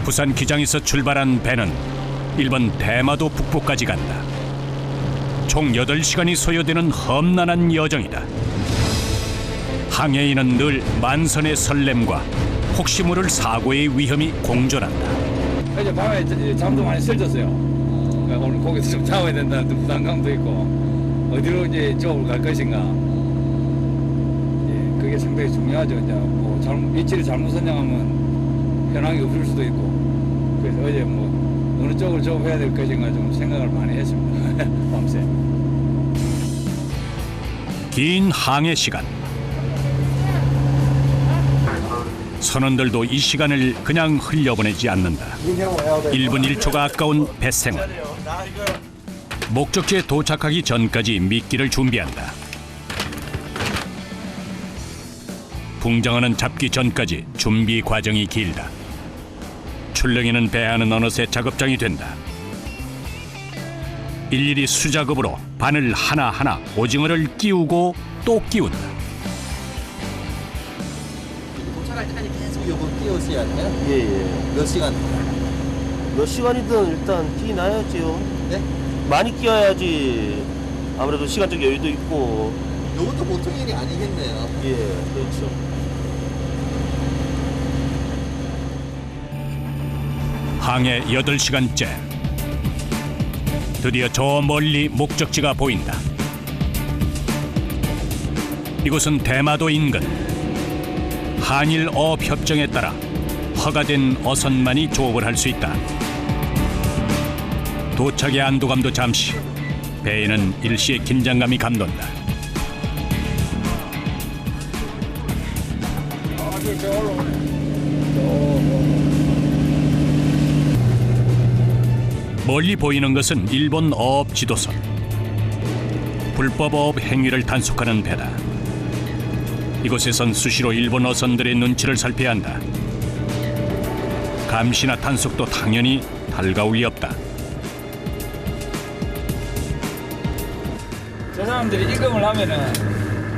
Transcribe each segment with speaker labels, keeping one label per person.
Speaker 1: 부산 기장에서 출발한 배는 일본 대마도 북부까지 간다. 총 8시간이 소요되는 험난한 여정이다. 항해인은 늘 만선의 설렘과 혹시 모를 사고의 위험이 공존한다.
Speaker 2: 이제 밤에 잠도 많이 설쳤어요. 오늘 거기서 좀 자야 된다는 부담감도 있고 어디로 이제 쪽으로 갈 것인가. 예, 그게 상당히 중요하죠. 이제 뭐 위치를 잘못 선정하면 현황이 없을 수도 있고. 그래서 어제 뭐 어느 쪽으로 조업해야 될 것인가 좀 생각을 많이 했습니다. 밤새.
Speaker 1: 긴 항해 시간. 선원들도 이 시간을 그냥 흘려보내지 않는다. 1분 1초가 아까운 뱃생활. 목적지에 도착하기 전까지 미끼를 준비한다. 붕장어는 잡기 전까지 준비 과정이 길다. 출렁이는 배안은 어느새 작업장이 된다. 일일이 수작업으로 바늘 하나하나 오징어를 끼우고 또 끼운다.
Speaker 3: 도착할 때까지 계속 요거 끼우셔야 돼요?
Speaker 4: 예.
Speaker 3: 몇 시간?
Speaker 4: 몇 시간이든 일단 끼나야지요.
Speaker 3: 네?
Speaker 4: 많이 끼어야지 아무래도 시간적 여유도 있고.
Speaker 3: 요것도 보통 일이 아니겠네요.
Speaker 4: 예, 그렇죠.
Speaker 1: 항해 8시간째. 드디어 저 멀리 목적지가 보인다. 이곳은 대마도 인근. 한일 어업 협정에 따라 허가된 어선만이 조업을 할 수 있다. 도착의 안도감도 잠시, 배에는 일시의 긴장감이 감돈다. 멀리 보이는 것은 일본 어업 지도선. 불법 어업 행위를 단속하는 배다. 이곳에선 수시로 일본 어선들의 눈치를 살펴야 한다. 감시나 단속도 당연히 달가울 리 없다.
Speaker 2: 저 사람들이 입금을 하면은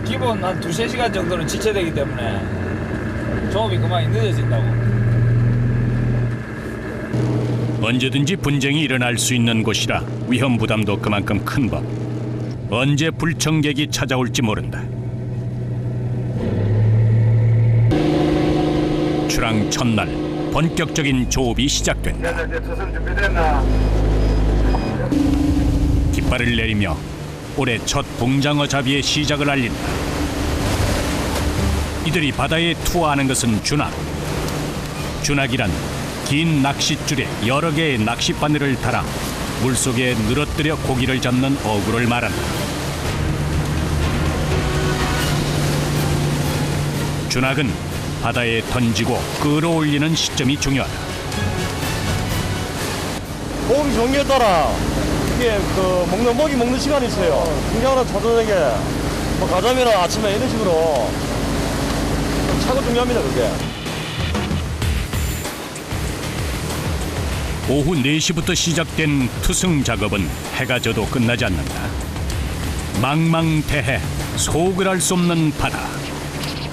Speaker 2: 기본 한 2-3시간 정도는 지체되기 때문에 조업이 그만이 늦어진다고.
Speaker 1: 언제든지 분쟁이 일어날 수 있는 곳이라 위험 부담도 그만큼 큰 법. 언제 불청객이 찾아올지 모른다. 출항 첫날 본격적인 조업이 시작된다. 깃발을 내리며 올해 첫 붕장어 잡이의 시작을 알린다. 이들이 바다에 투하하는 것은 준악. 준악이란 긴 낚싯줄에 여러 개의 낚싯바늘을 달아 물속에 늘어뜨려 고기를 잡는 어구를 말한다. 준악은 바다에 던지고 끌어올리는 시점이 중요하다.
Speaker 4: 고기 종류에 따라 이게 먹이 먹는 시간이 있어요. 중요한 저녁에 뭐 가자면 아침에 이런 식으로 차고 중요합니다, 그게.
Speaker 1: 오후 4시부터 시작된 투승 작업은 해가 져도 끝나지 않는다. 망망대해, 속을 알 수 없는 바다.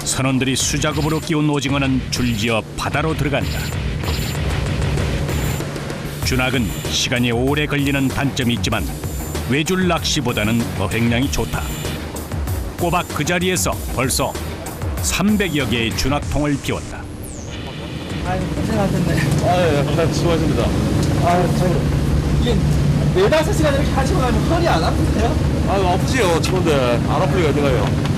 Speaker 1: 선원들이 수작업으로 끼운 오징어는 줄지어 바다로 들어간다. 준악은 시간이 오래 걸리는 단점이 있지만 외줄 낚시보다는 어획량이 좋다. 꼬박 그 자리에서 벌써 300여 개의 준악통을 비웠다.
Speaker 3: 아유, 고생하셨네.
Speaker 4: 예, 수고하셨습니다.
Speaker 3: 이게 4-5시간 이렇게 하시고 나면 허리 안 아프세요?
Speaker 4: 아프지요, 추운데. 안 아플 리가 어디가요?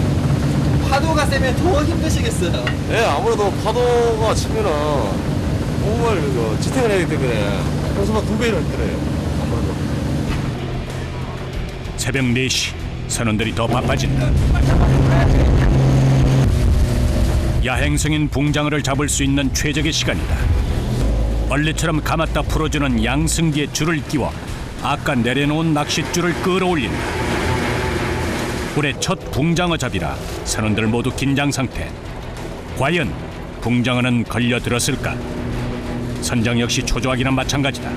Speaker 3: 파도가 세면 더 힘드시겠어요.
Speaker 4: 예, 아무래도 파도가 치면은 몸을 지탱을 해야 되기 때문에 평소보다 2배는 힘들어요, 아무래도.
Speaker 1: 새벽 4시 선원들이 더 바빠진다. 야행성인 붕장어를 잡을 수 있는 최적의 시간이다. 벌레처럼 감았다 풀어주는 양승기에 줄을 끼워 아까 내려놓은 낚싯줄을 끌어올린다. 올해 첫 붕장어 잡이라 선원들 모두 긴장 상태. 과연 붕장어는 걸려들었을까? 선장 역시 초조하기는 마찬가지다.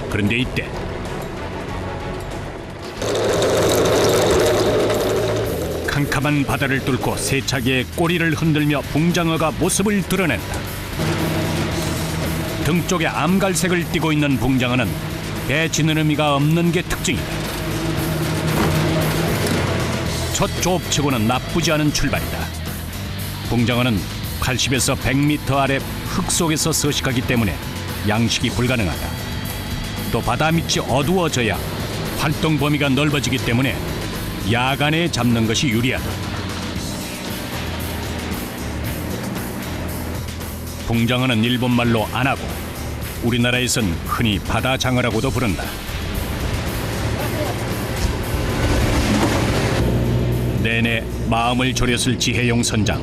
Speaker 1: 그런데 이때 캄캄한 바다를 뚫고 세차게 꼬리를 흔들며 붕장어가 모습을 드러낸다. 등 쪽에 암갈색을 띠고 있는 붕장어는 배 지느러미가 없는 게 특징이다. 첫 조업치고는 나쁘지 않은 출발이다. 붕장어는 80에서 100m 아래 흙 속에서 서식하기 때문에 양식이 불가능하다. 또 바다 밑이 어두워져야 활동 범위가 넓어지기 때문에 야간에 잡는 것이 유리하다. 붕장어는 일본말로 안하고 우리나라에선 흔히 바다장어라고도 부른다. 내내 마음을 졸였을 지혜용 선장.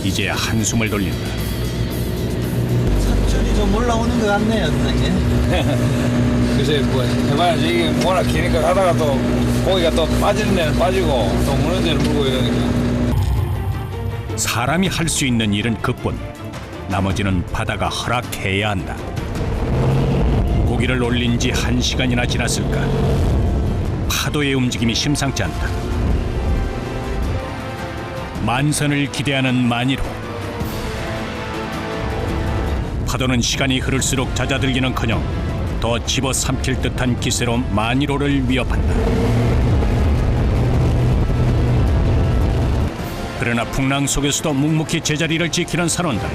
Speaker 1: 이제야 한숨을 돌린다.
Speaker 3: 산줄이 좀 올라오는 것 같네요, 선생님.
Speaker 2: 글쎄 뭐 해봐야지. 이게 워낙 기니까 하다가 또 고기가 또 빠지는 데는 빠지고 또 무는 데는 물고 이러니까.
Speaker 1: 사람이 할 수 있는 일은 그뿐. 나머지는 바다가 허락해야 한다. 고기를 올린 지 1시간이나 지났을까. 파도의 움직임이 심상치 않다. 만선을 기대하는 만일호. 파도는 시간이 흐를수록 잦아들기는커녕 더 집어삼킬 듯한 기세로 만일호를 위협한다. 그러나 풍랑 속에서도 묵묵히 제자리를 지키는 선원들.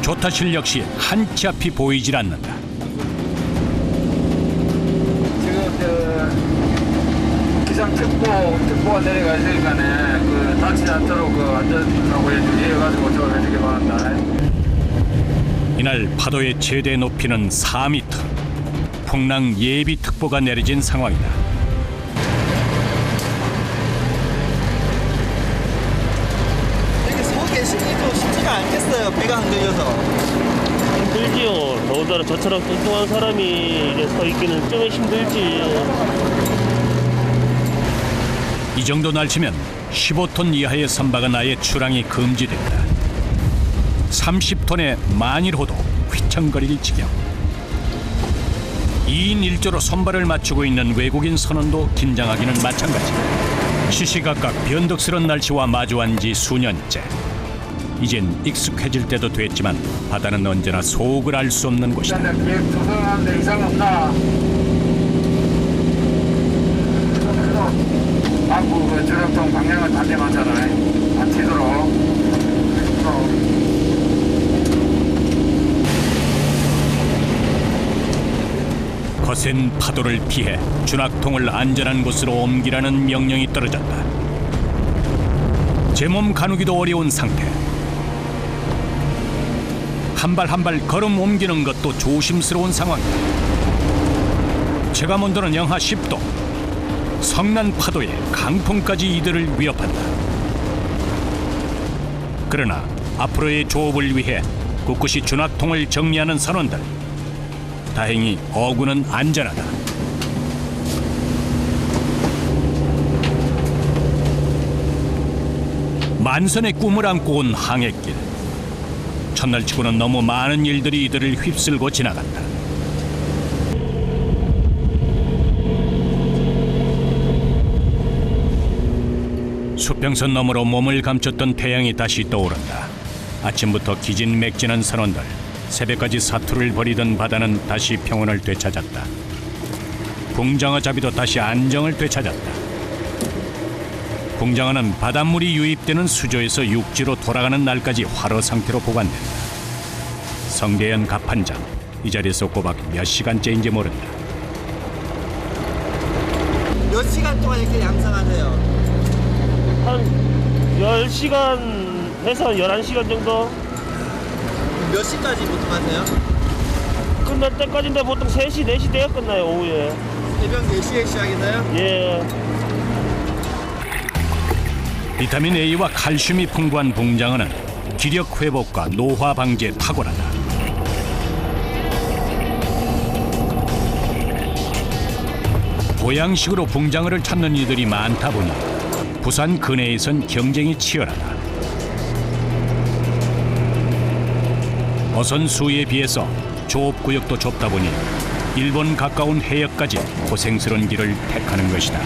Speaker 1: 조타실 역시 한치 앞이 보이질 않는다.
Speaker 2: 지금 기상특보가 내려가 있으니까네 그 다치지 않도록 그 안전하고 유의해가지고 저 해주기 바란다.
Speaker 1: 이날 파도의 최대 높이는 4m. 풍랑 예비특보가 내려진 상황이다.
Speaker 3: 이렇게 서 계시기도 쉽지가 않겠어요, 배가 흔들려서.
Speaker 4: 힘들지요. 더군다나 저처럼 뚱뚱한 사람이 이렇게 서 있기는 좀 힘들지.
Speaker 1: 이 정도 날씨면 15톤 이하의 선박은 아예 출항이 금지된다. 30톤의 만일호도 휘청거릴 지경. 2인 1조로 선발을 맞추고 있는 외국인 선원도 긴장하기는 마찬가지. 시시각각 변덕스런 날씨와 마주한 지 수년째. 이젠 익숙해질 때도 됐지만 바다는 언제나 속을 알 수 없는 곳이다.
Speaker 2: 계획 조성하는데 이상 없나? 방구 그 저녁통 방향을 반대맞잖아. 안 튀도록.
Speaker 1: 거센 파도를 피해 준학통을 안전한 곳으로 옮기라는 명령이 떨어졌다. 제 몸 가누기도 어려운 상태. 한 발 한 발 걸음 옮기는 것도 조심스러운 상황이다. 제가 먼저는 영하 10도. 성난 파도에 강풍까지 이들을 위협한다. 그러나 앞으로의 조업을 위해 꿋꿋이 준학통을 정리하는 선원들. 다행히 어구는 안전하다. 만선의 꿈을 안고 온 항해길. 첫날치고는 너무 많은 일들이 이들을 휩쓸고 지나간다. 수평선 너머로 몸을 감췄던 태양이 다시 떠오른다. 아침부터 기진맥진한 선원들. 새벽까지 사투를 벌이던 바다는 다시 평온을 되찾았다. 붕장어 잡이도 다시 안정을 되찾았다. 붕장어는 바닷물이 유입되는 수조에서 육지로 돌아가는 날까지 활어 상태로 보관된다. 성대현 갑판장, 이 자리에서 꼬박 몇 시간째인지 모른다.
Speaker 3: 몇 시간 동안 이렇게 양상하세요?
Speaker 4: 한 10시간 해서 11시간 정도?
Speaker 3: 몇 시까지 보통 하세요?
Speaker 4: 끝날 때까지인데 보통 3시, 4시 돼야 끝나요, 오후에.
Speaker 3: 새벽 4시에 시작이나요?
Speaker 4: 예.
Speaker 1: 비타민 A와 칼슘이 풍부한 붕장어는 기력 회복과 노화 방지에 탁월하다. 보양식으로 붕장어를 찾는 이들이 많다 보니 부산 근해에선 경쟁이 치열하다. 어선 수에 비해서 조업구역도 좁다 보니 일본 가까운 해역까지 고생스러운 길을 택하는 것이다.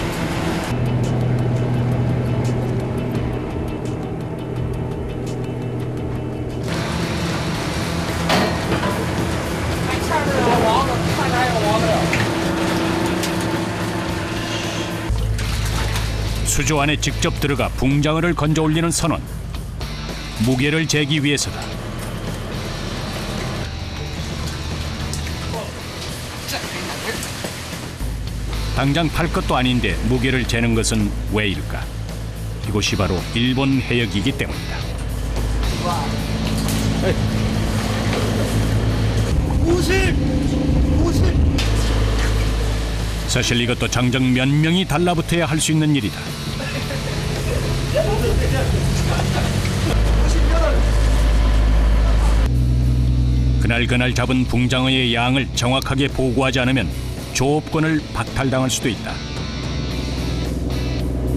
Speaker 1: 수조 안에 직접 들어가 붕장어를 건져 올리는 선원. 무게를 재기 위해서다. 당장 팔 것도 아닌데 무게를 재는 것은 왜일까? 이곳이 바로 일본 해역이기 때문이다. 사실 이것도 장정 몇 명이 달라붙어야 할 수 있는 일이다. 그날 잡은 붕장어의 양을 정확하게 보고하지 않으면 조업권을 박탈당할 수도 있다.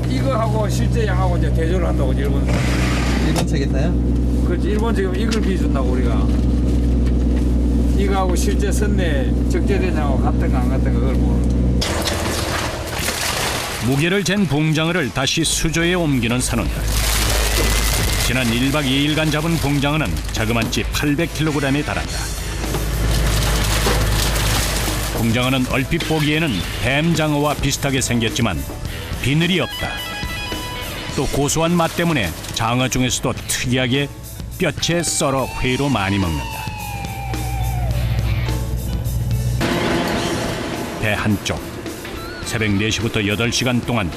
Speaker 2: 이거하고 실제 양하고 이제 대조를 한다고 일본.
Speaker 3: 일본 책했나요?
Speaker 2: 그렇지, 일본 지금 이걸 비준다고 우리가. 이거하고 실제 선내 적재대장하고 같은가 안 같은가 그걸 보는.
Speaker 1: 무게를 잰 붕장어를 다시 수조에 옮기는 선원들. 지난 1박 2일간 잡은 붕장어는 자그만치 800kg에 달한다. 붕장어는 얼핏 보기에는 뱀장어와 비슷하게 생겼지만 비늘이 없다. 또 고소한 맛 때문에 장어 중에서도 특이하게 뼈채 썰어 회로 많이 먹는다. 배 한쪽, 새벽 4시부터 8시간 동안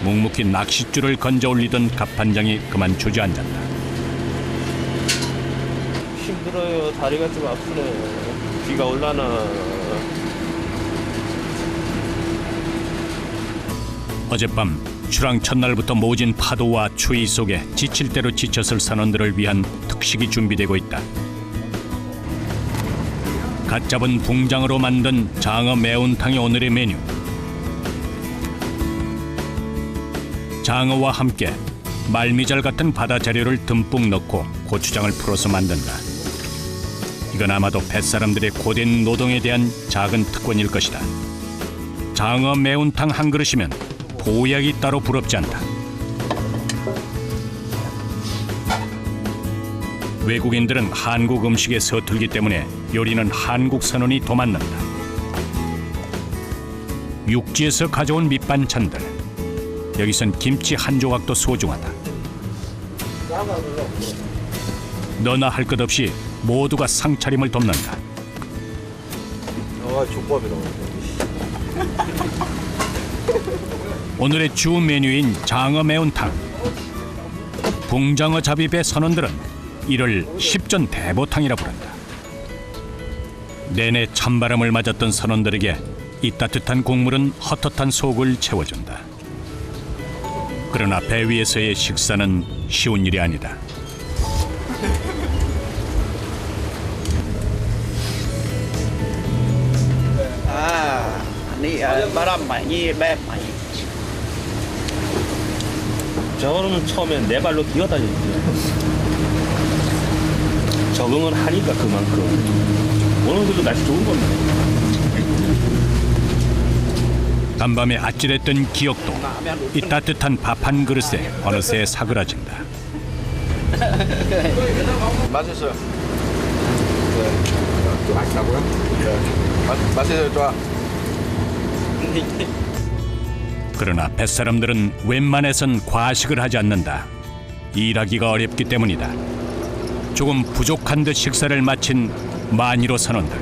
Speaker 1: 묵묵히 낚싯줄을 건져 올리던 갑판장이 그만 주저앉았다.
Speaker 4: 힘들어요. 다리가 좀 아프네. 비가 올라나.
Speaker 1: 어젯밤 출항 첫날부터 모진 파도와 추위 속에 지칠 대로 지쳤을 선원들을 위한 특식이 준비되고 있다. 갓 잡은 붕장어로 만든 장어 매운탕이 오늘의 메뉴. 장어와 함께 말미잘 같은 바다 재료를 듬뿍 넣고 고추장을 풀어서 만든다. 이건 아마도 뱃사람들의 고된 노동에 대한 작은 특권일 것이다. 장어 매운탕 한 그릇이면 보약이 따로 부럽지 않다. 외국인들은 한국 음식에 서툴기 때문에 요리는 한국 선원이 도맡는다. 육지에서 가져온 밑반찬들. 여기선 김치 한 조각도 소중하다. 너나 할 것 없이 모두가 상차림을 돕는다.
Speaker 4: 아, 족밥이다.
Speaker 1: 오늘의 주 메뉴인 장어 매운탕. 붕장어 잡입의 선원들은 이를 십전 대보탕이라 부른다. 내내 찬바람을 맞았던 선원들에게 이 따뜻한 국물은 헛헛한 속을 채워준다. 그러나 배 위에서의 식사는 쉬운 일이 아니다.
Speaker 5: 바람 많이 배 많이.
Speaker 4: 저거는 처음엔 네 발로 뛰어다녔지. 적응을 하니까 그만큼. 오늘도 날씨 좋은 겁니다.
Speaker 1: 간밤에 아찔했던 기억도 이 따뜻한 밥 한 그릇에 어느새 사그라진다.
Speaker 3: 맛있어요. 네. 맛있다고요? 네. 맛있어요, 좋아.
Speaker 1: 그러나 뱃사람들은 웬만해선 과식을 하지 않는다. 일하기가 어렵기 때문이다. 조금 부족한 듯 식사를 마친 만이로 선원들.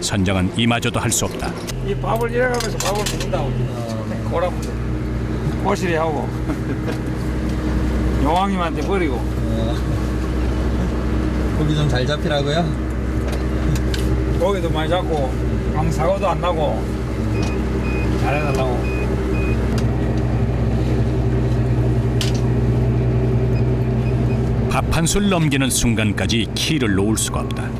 Speaker 1: 선장은 이마저도 할 수 없다.
Speaker 2: 이 밥을 이래가면서 밥을 먹는다고. 고람 꼬시리 하고 용왕님한테 버리고.
Speaker 3: 고기 좀 잘 잡히라고요?
Speaker 2: 고기도 많이 잡고 사고도 안 나고 잘해달라고.
Speaker 1: 밥 한 술 넘기는 순간까지 키를 놓을 수가 없다.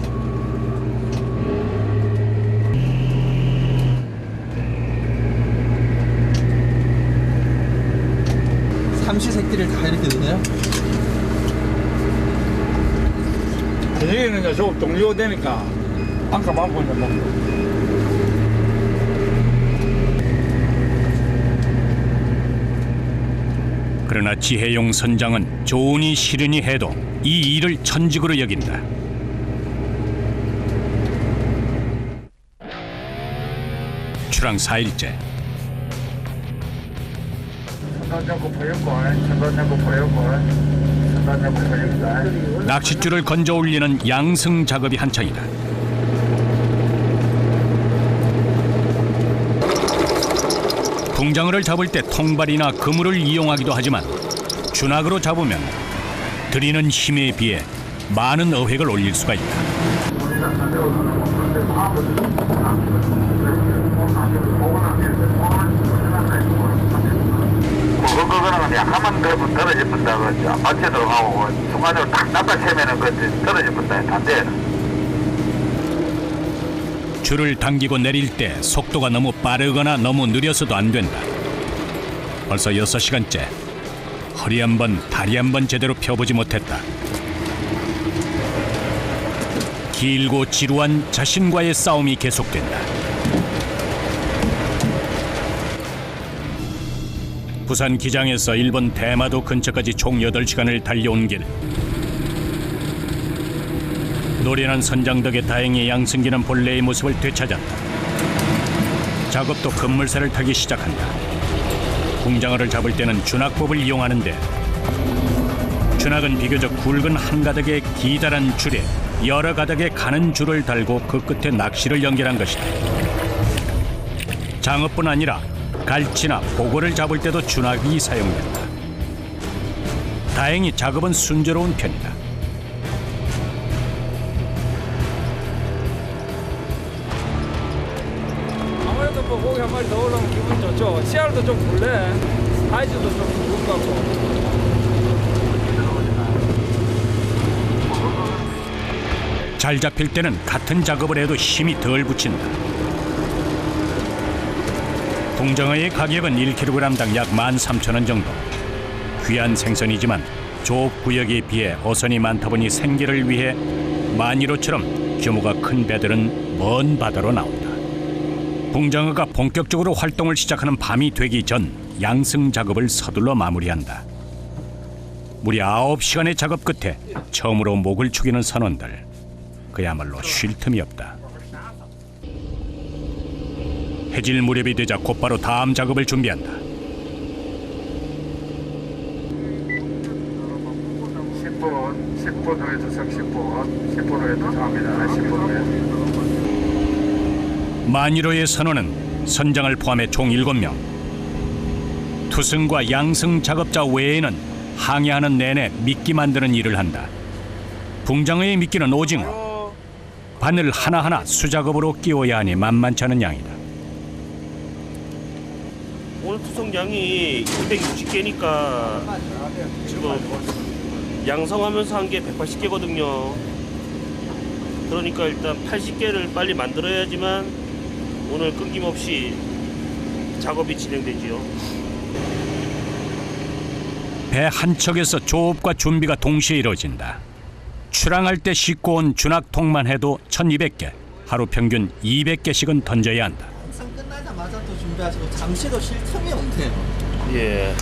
Speaker 3: 삼시세끼를 다 이렇게 넣나요?
Speaker 2: 저녁에는 이제 조금 동료되니까 한컵 안고 이제 먹고.
Speaker 1: 그러나 지혜용 선장은 좋으니 싫으니 해도 이 일을 천직으로 여긴다. 출항 4일째. 낚싯줄을 건져 올리는 양승 작업이 한창이다. 붕장어를 잡을 때 통발이나 그물을 이용하기도 하지만 준학으로 잡으면 들이는 힘에 비해 많은 어획을 올릴 수가 있다.
Speaker 6: 그거는 그냥 한번 더 떨어져 본다 그러죠. 밭에 들어가고 중간으로 딱 납작하면은 그 떨어져 본다. 반대는.
Speaker 1: 줄을 당기고 내릴 때 속도가 너무 빠르거나 너무 느려서도 안 된다. 벌써 6시간째 허리 한 번, 다리 한 번 제대로 펴보지 못했다. 길고 지루한 자신과의 싸움이 계속된다. 부산 기장에서 일본 대마도 근처까지 총 8시간을 달려온 길. 노련한 선장 덕에 다행히 양승기는 본래의 모습을 되찾았다. 작업도 급물살을 타기 시작한다. 붕장어를 잡을 때는 준학법을 이용하는데 준학은 비교적 굵은 한 가닥의 기다란 줄에 여러 가닥의 가는 줄을 달고 그 끝에 낚시를 연결한 것이다. 장어뿐 아니라 갈치나 보고를 잡을 때도 준학이 사용된다. 다행히 작업은 순조로운 편이다.
Speaker 2: 아무래도 뭐 고기 한 마리 더 올라오면 기분 좋죠. 씨알도 좀 굴래. 사이즈도 좀 굵은 것 같고.
Speaker 1: 잘 잡힐 때는 같은 작업을 해도 힘이 덜 붙인다. 붕장어의 가격은 1kg당 약 13,000원 정도. 귀한 생선이지만 조업 구역에 비해 어선이 많다 보니 생계를 위해 만이로처럼 규모가 큰 배들은 먼 바다로 나온다. 붕장어가 본격적으로 활동을 시작하는 밤이 되기 전 양승 작업을 서둘러 마무리한다. 무려 9시간의 작업 끝에 처음으로 목을 축이는 선원들. 그야말로 쉴 틈이 없다. 해질 무렵이 되자 곧바로 다음 작업을 준비한다.
Speaker 6: 10분 후에 도착 10분 후에 도착합니다. 10분 후에.
Speaker 1: 만일호의 선원은 선장을 포함해 총 7명. 투승과 양승 작업자 외에는 항해하는 내내 미끼 만드는 일을 한다. 붕장어의 미끼는 오징어. 바늘 하나하나 수작업으로 끼워야 하니 만만치 않은 양이다.
Speaker 4: 오늘 투성량이 260개니까 지금 양성하면서 한 게 180개거든요. 그러니까 일단 80개를 빨리 만들어야지만 오늘 끊김없이 작업이 진행되지요.
Speaker 1: 배 한 척에서 조업과 준비가 동시에 이루어진다. 출항할 때 싣고 온 준학통만 해도 1200개, 하루 평균 200개씩은 던져야 한다.
Speaker 3: 항상 끝나자마자 또 준비하시고 잠시도 쉴 틈이 없네요.
Speaker 4: 예.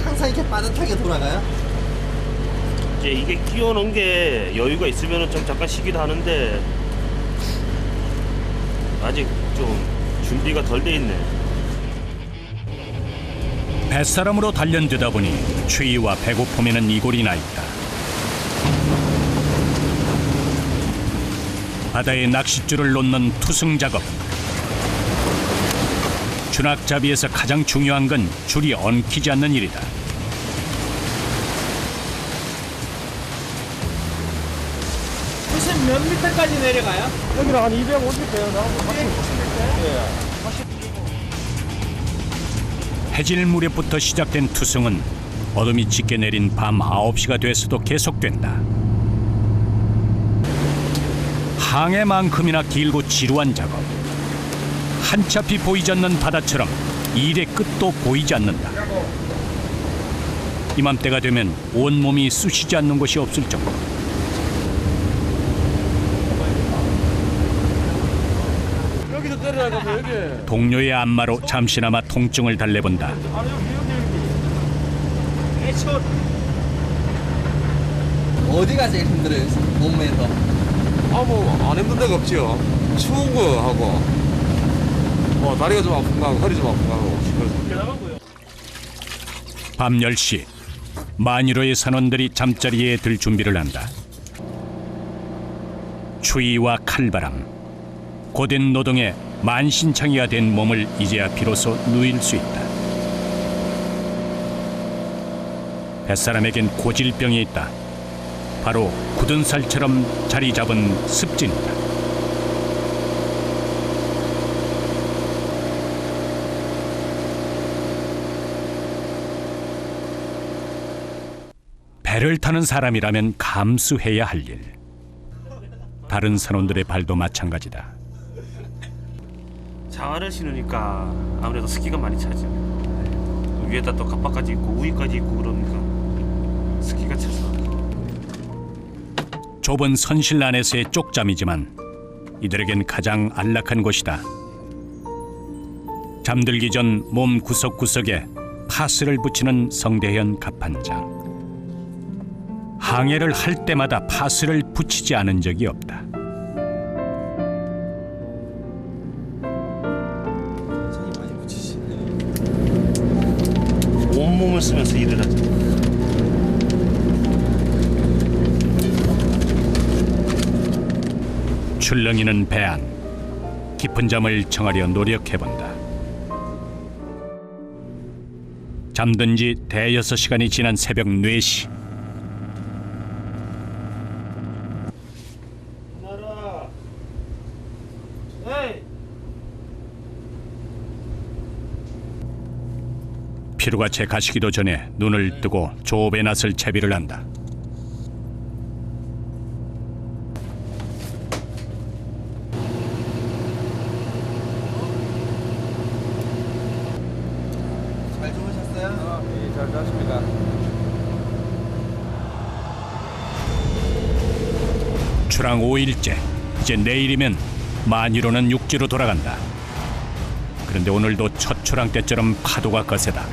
Speaker 3: 항상 이렇게 빠듯하게 돌아가요?
Speaker 4: 이제 이게 끼워놓은 게 여유가 있으면 좀 잠깐 쉬기도 하는데 아직 좀 준비가 덜 돼 있네.
Speaker 1: 뱃사람으로 단련되다 보니 추위와 배고픔에는 이골이 나 있다. 바다에 낚싯줄을 놓는 투승 작업. 준학잡이에서 가장 중요한 건 줄이 엉키지 않는 일이다.
Speaker 3: 무슨 몇 미터까지 내려가요?
Speaker 4: 여기는 한 250개요.
Speaker 1: 해질 무렵부터 시작된 투승은 어둠이 짙게 내린 밤 9시가 돼서도 계속된다. 항해만큼이나 길고 지루한 작업. 한치 앞이 보이지 않는 바다처럼 일의 끝도 보이지 않는다. 이맘때가 되면 온몸이 쑤시지 않는 곳이 없을 정도.
Speaker 4: 여기서 자리라니까 여기.
Speaker 1: 동료의 안마로 잠시나마 통증을 달래본다.
Speaker 3: 어디가 제일 힘들어요? 몸에서.
Speaker 7: 안 힘든 데가 없지요. 추운 거 하고, 다리가 좀 아픈 거 하고, 허리 좀 아픈 거 하고.
Speaker 1: 밤 10시 만유로의 선원들이 잠자리에 들 준비를 한다. 추위와 칼바람, 고된 노동에 만신창이가 된 몸을 이제야 비로소 누일 수 있다. 뱃사람에겐 고질병이 있다. 바로 굳은 살처럼 자리 잡은 습진이다. 배를 타는 사람이라면 감수해야 할 일. 다른 선원들의 발도 마찬가지다.
Speaker 8: 장화를 신으니까 아무래도 습기가 많이 차죠. 위에다 또 갑바까지 입고 우위까지 입고 그러니까 습기가 차서.
Speaker 1: 좁은 선실 안에서의 쪽잠이지만 이들에겐 가장 안락한 곳이다. 잠들기 전 몸 구석구석에 파스를 붙이는 성대현 갑판장. 항해를 할 때마다 파스를 붙이지 않은 적이 없다.
Speaker 3: 손이 많이 붙이시네요.
Speaker 8: 온몸을 쓰면서 일을 하죠.
Speaker 1: 출렁이는 배 안, 깊은 잠을 청하려 노력해본다. 잠든 지 대여섯 시간이 지난 새벽 4시. 피로가 채 가시기도 전에 눈을 뜨고 조업에 나설 채비를 한다.
Speaker 3: 잘 주무셨어요?
Speaker 2: 네, 잘 잤습니다.
Speaker 1: 출항 5일째. 이제 내일이면 만유로는 육지로 돌아간다. 그런데 오늘도 첫 출항 때처럼 파도가 거세다.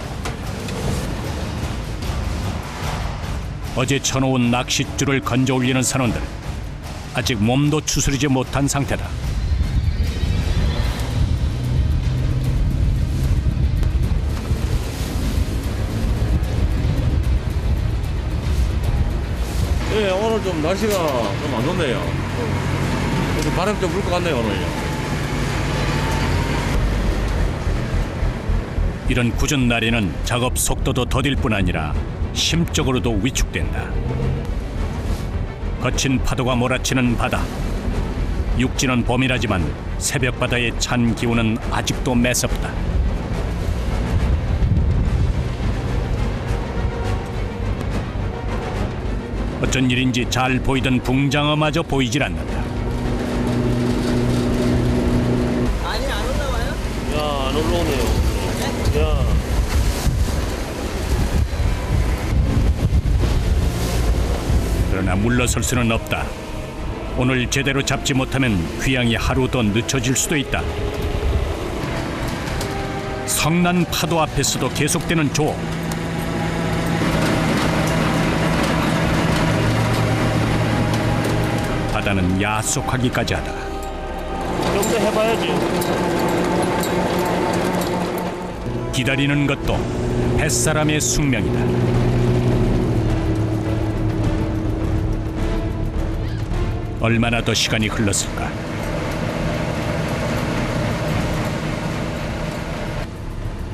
Speaker 1: 어제 쳐놓은 낚싯줄을 건져 올리는 선원들. 아직 몸도 추스리지 못한 상태다.
Speaker 4: 예, 오늘 좀 날씨가 좀 안 좋네요. 그래서 바람 좀 불 것 같네요, 오늘요.
Speaker 1: 이런 궂은 날에는 작업 속도도 더딜 뿐 아니라 심적으로도 위축된다. 거친 파도가 몰아치는 바다. 육지는 봄이라지만 새벽 바다의 찬 기운은 아직도 매섭다. 어쩐 일인지 잘 보이던 붕장어마저 보이질 않는다.
Speaker 3: 아니, 안 올라와요?
Speaker 8: 야, 안 올라오네요. 야.
Speaker 1: 그러나 물러설 수는 없다. 오늘 제대로 잡지 못하면 귀향이 하루 더 늦춰질 수도 있다. 성난 파도 앞에서도 계속되는 조업. 바다는 야속하기까지 하다.
Speaker 8: 좀 더 해봐야지.
Speaker 1: 기다리는 것도 뱃사람의 숙명이다. 얼마나 더 시간이 흘렀을까?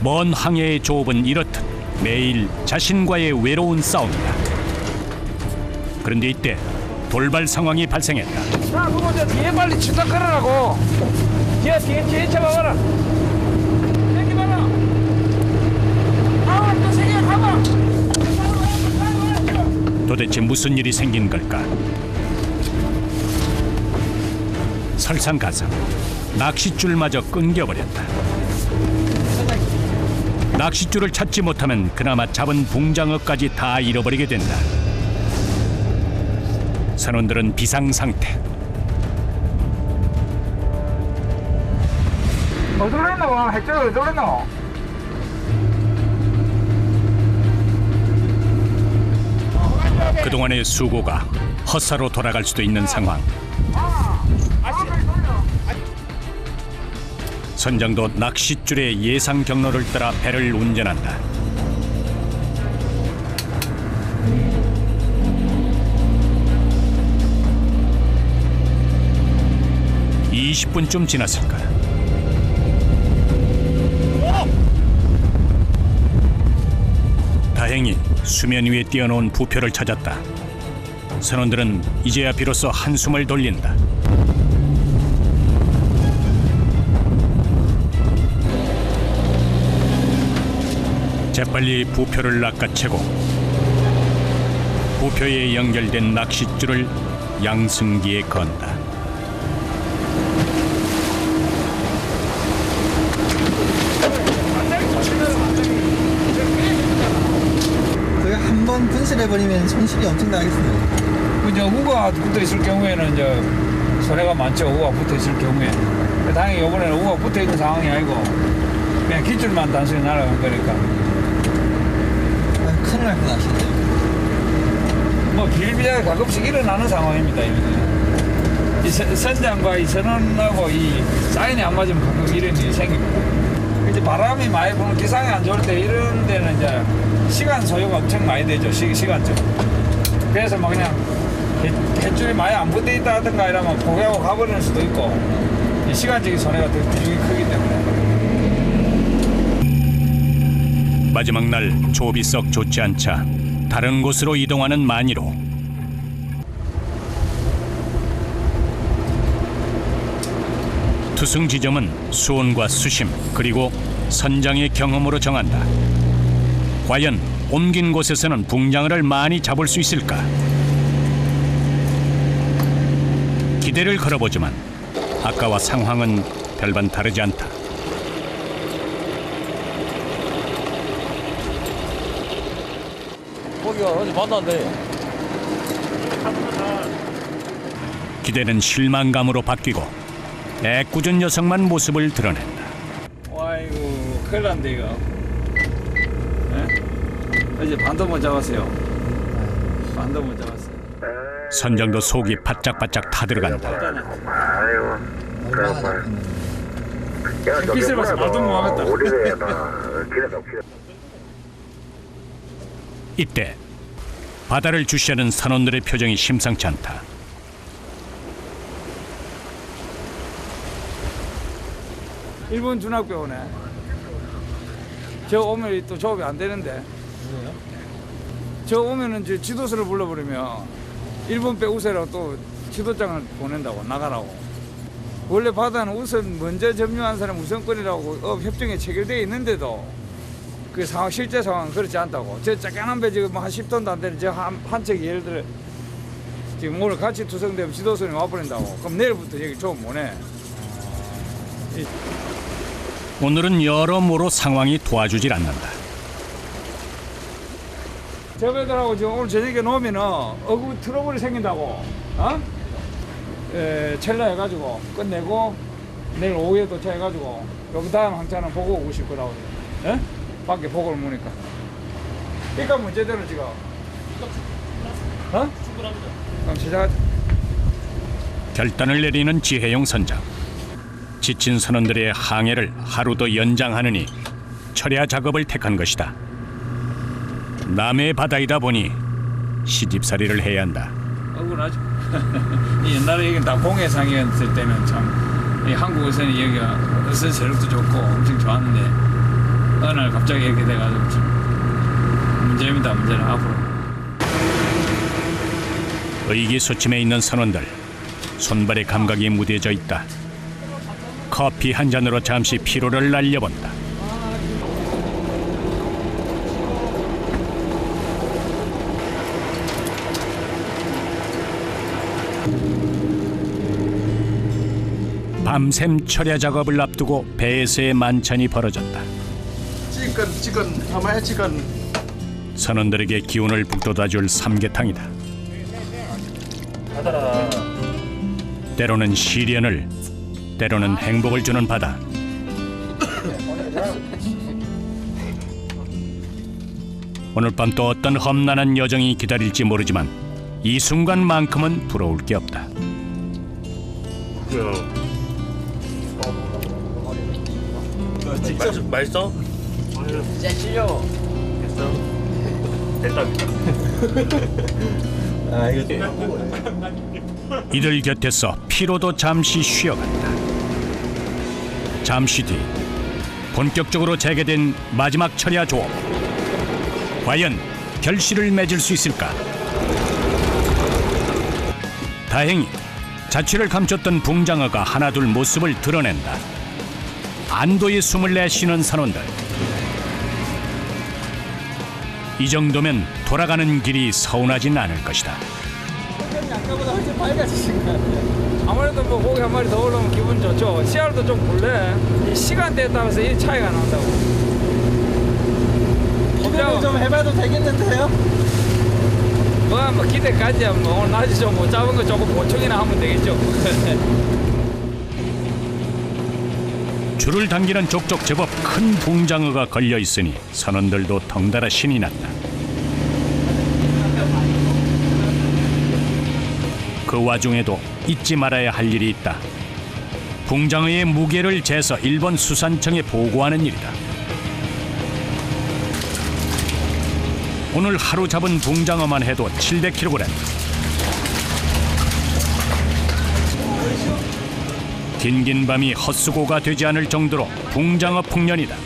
Speaker 1: 먼 항해의 조업은 이렇듯 매일 자신과의 외로운 싸움이다. 그런데 이때 돌발 상황이 발생했다.
Speaker 2: 자, 그거 저 뒤에 빨리 출석 걸으라고. 뒤에 잡아봐라. 당겨봐라. 가봐, 또 세게 가봐.
Speaker 1: 도대체 무슨 일이 생긴 걸까? 설상가상 낚싯줄마저 끊겨버렸다. 낚싯줄을 찾지 못하면 그나마 잡은 붕장어까지 다 잃어버리게 된다. 선원들은 비상상태.
Speaker 2: 어디로 했노? 핵조를 어디로 했노?
Speaker 1: 그동안의 수고가 헛사로 돌아갈 수도 있는 상황. 선장도 낚싯줄의 예상 경로를 따라 배를 운전한다. (20) 분쯤 지났을까. 다행히 수면 위에 띄어놓은 부표를 찾았다. 선원들은 이제야 비로소 한숨을 돌린다. 재빨리 부표를 낚아채고 부표에 연결된 낚싯줄을 양승기에 건다.
Speaker 3: 저희가 한 번 분실해버리면 손실이 엄청 나겠습니다.
Speaker 2: 이제 우가 붙어 있을 경우에는 이제 손해가 많죠. 우가 붙어 있을 경우에. 다행히 이번에는 우가 붙어 있는 상황이 아니고 그냥 기줄만 단순히 날아간 거니까.
Speaker 3: 큰일 날 것 같은데요.
Speaker 2: 뭐 비일비재하게 가끔씩 일어나는 상황입니다. 이 선장과 이 선원하고 이 사인이 안 맞으면 가끔 이런 일이 생깁니다. 이제 바람이 많이 부는 기상이 안 좋을 때 이런 데는 이제 시간 소요가 엄청 많이 되죠. 시간적. 그래서 막 그냥 햇줄이 많이 안 붙어 있다 하든가 이러면 포기하고 가버리는 수도 있고 이 시간적인 손해가 더 비중이 크기 때문에.
Speaker 1: 마지막 날 조업이 썩 좋지 않자 다른 곳으로 이동하는 만이로. 투승 지점은 수온과 수심 그리고 선장의 경험으로 정한다. 과연 옮긴 곳에서는 붕장어를 많이 잡을 수 있을까? 기대를 걸어보지만 아까와 상황은 별반 다르지 않다.
Speaker 4: 거기가 어제 만났는데
Speaker 1: 기대는 실망감으로 바뀌고 애꿎은 녀석만 모습을 드러낸다.
Speaker 2: 아이고 큰일 났네 이거. 네? 이제 반도 못 잡았어요. 반도 못 잡았어요.
Speaker 1: 선장도 속이 바짝바짝 타들어간다.
Speaker 6: 아이고,
Speaker 2: 햇빛을 봐서 말도 못 하겠다.
Speaker 1: 이때 바다를 주시하는 선원들의 표정이 심상치 않다.
Speaker 2: 일본 준학배 오네. 저 오면 또 조업이 안 되는데. 저 오면은 이제 지도서를 불러버리면 일본 배 우세라고 또 지도장을 보낸다고 나가라고. 원래 바다는 우선 먼저 점유한 사람 우선권이라고 업 협정에 체결되어 있는데도 그 상황 실제 상황은 그렇지 않다고. 저 작은 배 지금 한 10톤도 안 되는 저 한 척이 예를 들어 지금 오늘 같이 투성되면 지도선이 와버린다고. 그럼 내일부터 여기 조업 못 해.
Speaker 1: 오늘은 여러모로 상황이 도와주질 않는다.
Speaker 2: 저 배들하고 지금 오늘 저녁에 놓으면은 어구 트러블이 생긴다고. 어? 첼라 해가지고 끝내고 내일 오후에 도착해가지고 그 다음 항차는 보고 오고 싶을 거라고. 예? 밖에 보고를 보니까. 그러니까 문제대로 지금. 어? 충분합니다. 그럼 시작하자.
Speaker 1: 결단을 내리는 지혜용 선장. 지친 선원들의 항해를 하루 더 연장하느니 철야 작업을 택한 것이다. 남의 바다이다 보니 시집살이를 해야 한다.
Speaker 2: 억울하죠. 옛날에 여기 다 공해상이었을 때는 참 이 한국에서는 여기가 어선 세력도 좋고 엄청 좋았는데 어느 날 갑자기 이렇게 돼가지고 참 문제입니다. 문제는 앞으로.
Speaker 1: 의기소침해 있는 선원들. 손발의 감각이 무뎌져 있다. 커피 한 잔으로 잠시 피로를 날려본다. 밤샘 철야 작업을 앞두고 배에서의 만찬이 벌어졌다.
Speaker 3: 찌끈 가만히 찌끈.
Speaker 1: 선원들에게 기운을 북돋아줄 삼계탕이다. 때로는 시련을, 때로는 행복을 주는 바다. 오늘 밤 또 어떤 험난한 여정이 기다릴지 모르지만 이 순간만큼은 부러울 게 없다.
Speaker 8: 맛있어?
Speaker 3: 진짜 싫어.
Speaker 8: 됐다.
Speaker 3: 아 이거
Speaker 1: 이들 곁에서 피로도 잠시 쉬어간다. 잠시 뒤 본격적으로 재개된 마지막 철야 조업. 과연 결실을 맺을 수 있을까? 다행히 자취를 감췄던 붕장어가 하나둘 모습을 드러낸다. 안도의 숨을 내쉬는 선원들. 이 정도면 돌아가는 길이 서운하진 않을 것이다.
Speaker 3: 아까보다 훨씬 밝아지신 것 같아요.
Speaker 2: 아무래도 뭐 고기 한 마리 더 올라오면 기분 좋죠. 씨알도 좀 굴래. 이 시간대에 따라서 이 차이가 난다고.
Speaker 3: 기대를 좀 해봐도 되겠는데요?
Speaker 2: 뭐 기대까지야. 뭐 오늘 낮에 좀 못 잡은 거 조금 보충이나 하면 되겠죠.
Speaker 1: 줄을 당기는 족족 제법 큰 붕장어가 걸려 있으니 선원들도 덩달아 신이 났다. 그 와중에도 잊지 말아야 할 일이 있다. 붕장어의 무게를 재서 일본 수산청에 보고하는 일이다. 오늘 하루 잡은 붕장어만 해도 700kg. 긴긴 밤이 헛수고가 되지 않을 정도로 붕장어 풍년이다.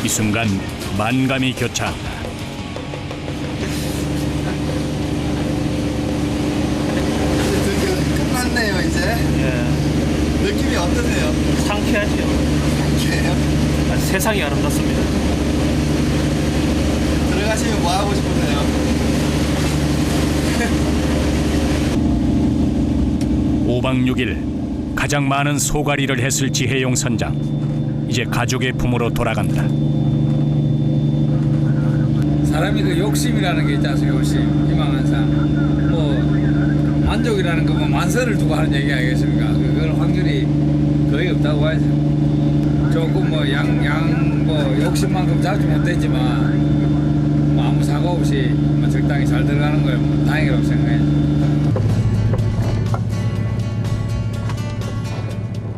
Speaker 1: 이 순간 만감이 교차한다.
Speaker 3: 끝났네요 이제. 느낌이 어떠세요?
Speaker 8: 상쾌하죠.
Speaker 3: 상쾌해요?
Speaker 8: 세상이 아름답습니다.
Speaker 3: 들어가시면 뭐 하고 싶으세요?
Speaker 1: 5박 6일 가장 많은 소가리를 했을 지혜용 선장. 이제 가족의 품으로 돌아간다.
Speaker 2: 사람이 그 욕심이라는 게 있지 않습니까? 욕심, 희망 항상. 뭐 만족이라는 거 뭐 만선을 두고 하는 얘기 아니겠습니까? 그건 확률이 거의 없다고 봐야죠. 조금 뭐 뭐 욕심만큼 잡지 못했지만 뭐 아무 사고 없이 뭐 적당히 잘 들어가는 거예요. 뭐 다행이라고 생각해요.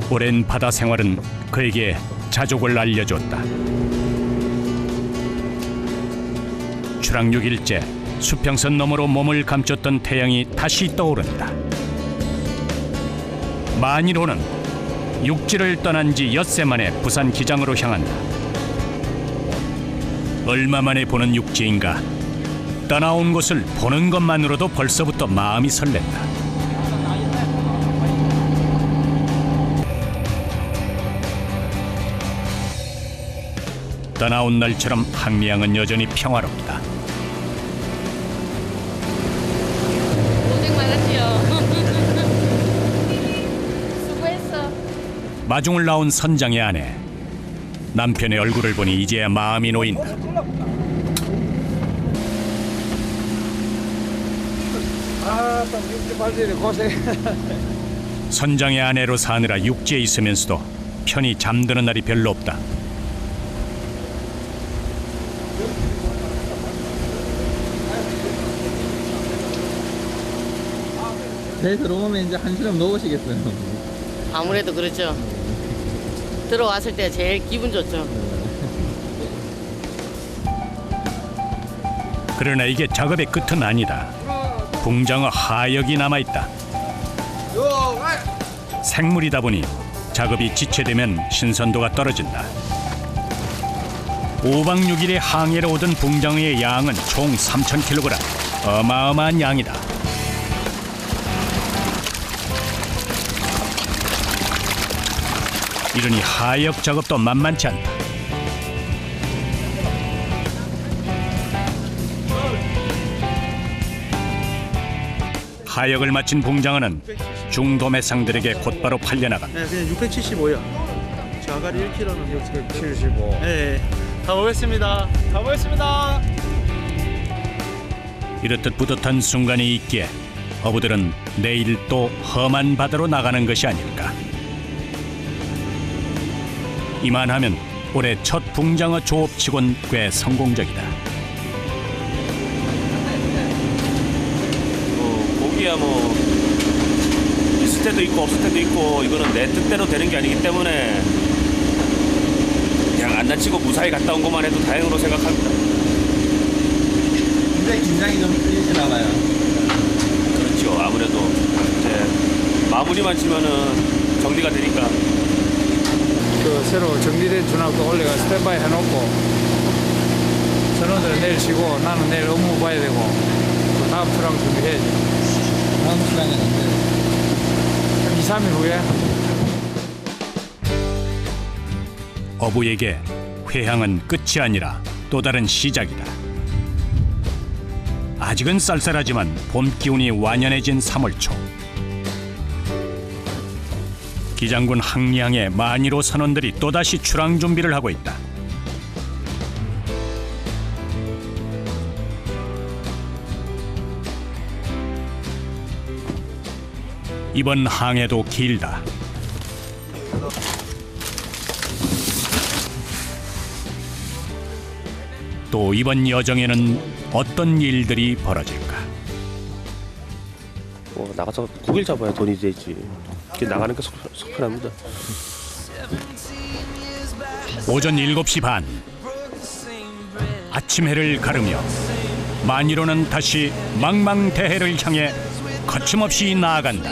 Speaker 1: 오랜 바다 생활은 그에게 자족을 알려줬다. 추락 6일째 수평선 너머로 몸을 감췄던 태양이 다시 떠오른다. 만일호는 육지를 떠난 지 엿새 만에 부산 기장으로 향한다. 얼마 만에 보는 육지인가. 떠나온 곳을 보는 것만으로도 벌써부터 마음이 설렌다. 떠나온 날처럼 항리항은 여전히 평화롭다.
Speaker 9: 고생 많았지요. 수고했어.
Speaker 1: 마중을 나온 선장의 아내. 남편의 얼굴을 보니 이제야 마음이 놓인다.
Speaker 2: 아, 또 육지 발질이 고생.
Speaker 1: 선장의 아내로 사느라 육지에 있으면서도 편히 잠드는 날이 별로 없다.
Speaker 3: 배 들어오면 이제 한시름 놓으시겠어요.
Speaker 9: 아무래도 그렇죠. 들어왔을 때 제일 기분 좋죠.
Speaker 1: 그러나 이게 작업의 끝은 아니다. 붕장어 하역이 남아있다. 생물이다 보니 작업이 지체되면 신선도가 떨어진다. 5박 6일의 항해로 오던 붕장어의 양은 총 3,000kg. 어마어마한 양이다. 이러니 하역 작업도 만만치 않다. 하역을 마친 붕장어는 중도매상들에게 곧바로 팔려나간다.
Speaker 3: 네, 그냥 675요. 자갈이 1kg는
Speaker 2: 675.
Speaker 3: 네, 가보겠습니다. 가보겠습니다.
Speaker 1: 이렇듯 뿌듯한 순간이 있기에 어부들은 내일 또 험한 바다로 나가는 것이 아닐까. 이만하면 올해 첫 붕장어 조업치곤 꽤 성공적이다.
Speaker 8: 고기야 뭐 있을 때도 있고 없을 때도 있고 이거는 내 뜻대로 되는 게 아니기 때문에 그냥 안 다치고 무사히 갔다 온 것만 해도 다행으로 생각합니다.
Speaker 3: 근데 긴장이 좀 풀리시나 봐요.
Speaker 8: 그렇죠. 아무래도 이제 마무리만 치면은 정리가 되니까.
Speaker 2: 그 새로 정비된 준하고 올래가 스탠바이 해놓고 전원들은 내일 쉬고 나는 내일 업무 봐야 되고 또 다음 출항 준비해야지.
Speaker 3: 다음 시간에 언제?
Speaker 2: 2, 3일 후에.
Speaker 1: 어부에게 회항은 끝이 아니라 또 다른 시작이다. 아직은 쌀쌀하지만 봄 기운이 완연해진 3월 초. 기장군 항리항의 만이로 선원들이 또다시 출항 준비를 하고 있다. 이번 항해도 길다. 또 이번 여정에는 어떤 일들이 벌어질까?
Speaker 8: 나가서 고기를 잡아야 돈이 되지. 나가는 게 속편합니다.
Speaker 1: 오전 7시 반. 아침 해를 가르며 만이로는 다시 망망대해를 향해 거침없이 나아간다.